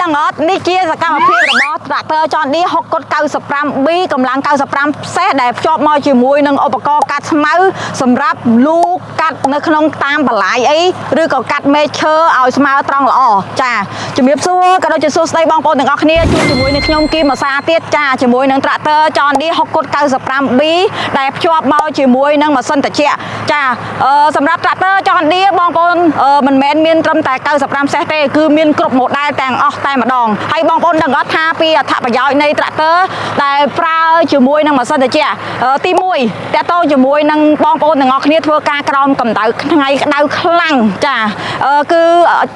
ដឹងអត់នេះជាសកម្មភាពរបស់ត្រាក់ទ័រចនឌី6កុដ 95B កម្លាំង95សេសដែលភ្ជាប់មកជាមួយនឹងឧបករណ៍កាត់ស្មៅសម្រាប់លូកាត់នៅក្នុងតាមបន្លាយអីឬក៏កាត់មែកឈើឲ្យស្មើត្រង់ល្អចាជំរាបសួរក៏ដូចជាសួស្ដីបងប្អូនទាំងអស់គ្នាជួបជាមួយនឹងខ្ញុំគីមអាសាទៀតចាជាមួយនឹងត្រាក់ទ័រចនឌី6កុដ 95B ដែលភ្ជាប់មកជាមួយនឹងម៉ាស៊ីនត្រជាក់ចាសម្រាប់ត្រាក់ទ័រចនឌីបងប្អូនមិនមែនមានត្រឹមតែ95សេសទេគឺមានគ្រប់ model ទាំងអស់តែម្ដងហើយបងប្អូនដឹងអត់ថាពីអត្ថប្រយោជន៍នៃត្រាក់ទ័រដែលប្រើជាមួយនឹងម៉ាស៊ីនត្រជាក់ទី1តើតោជាមួយនឹងបងប្អូនទាំងអស់គ្នាធ្វើការក្រោមកម្ដៅថ្ងៃក្ដៅខ្លាំងចាគឺ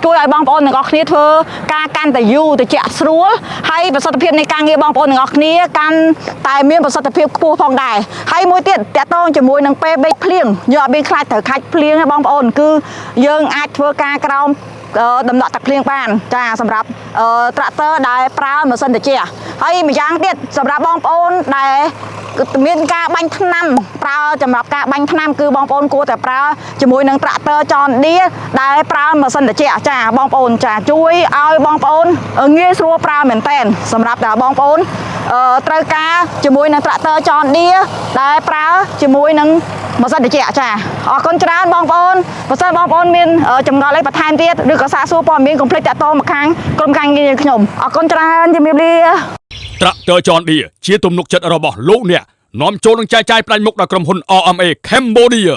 ជួយឲ្យបងប្អូនទាំងអស់គ្នាធ្វើការកាន់តែយូរត្រជាក់ស្រួលហើយប្រសិទ្ធភាពនៃការងារបងប្អូនទាំងអស់គ្នាកាន់តែមានប្រសិទ្ធភាពខ្ពស់ផងដែរហើយមួយទៀតតើតោជាមួយនឹងពេលបេកភ្លៀងយកឲ្យមានខ្លាចត្រូវខាច់ភ្លៀងបងប្អូនគឺយើងអាចធ្វើការក្រោមដំណក់ទឹកភ្លៀងបានចាសម្រាប់ត្រាក់ទ័រដែលប្រើម៉ាស៊ីនត្រជាក់ហើយម្យ៉ាងទៀតសម្រាប់បងប្អូនដែលមានការបាញ់ថ្នាំប្រើសម្រាប់ការបាញ់ថ្នាំគឺបងប្អូនគួរតែប្រើជាមួយនឹងត្រាក់ទ័រចនឌីដែលប្រើម៉ាស៊ីនត្រជាក់ចាបងប្អូនចាជួយឲ្យបងប្អូនងាយស្រួលប្រើមែនតែនសម្រាប់តែបងប្អូនត្រូវការជាមួយនឹងត្រាក់ទ័រចនឌីដែលប្រើជាមួយនឹងម៉ាស៊ីនត្រជាក់ចាអរគុណច្រើនបងប្អូនបើសិនបងប្អូនមានចម្ងល់អីបន្ថែមទៀតឬក៏សាកសួរព័ត៌មានកុំភ្លេចតាក់ទងមកខាងក្រុមការងារខ្ញុំអរគុណច្រើនជំរាបលាត្រាក់ទ័រចនឌីជាទំនុកចិត្តរបស់លោកអ្នកនាំចូលនឹងចែកចាយផ្ដាច់មុខដល់ក្រុមហ៊ុន RMA Cambodia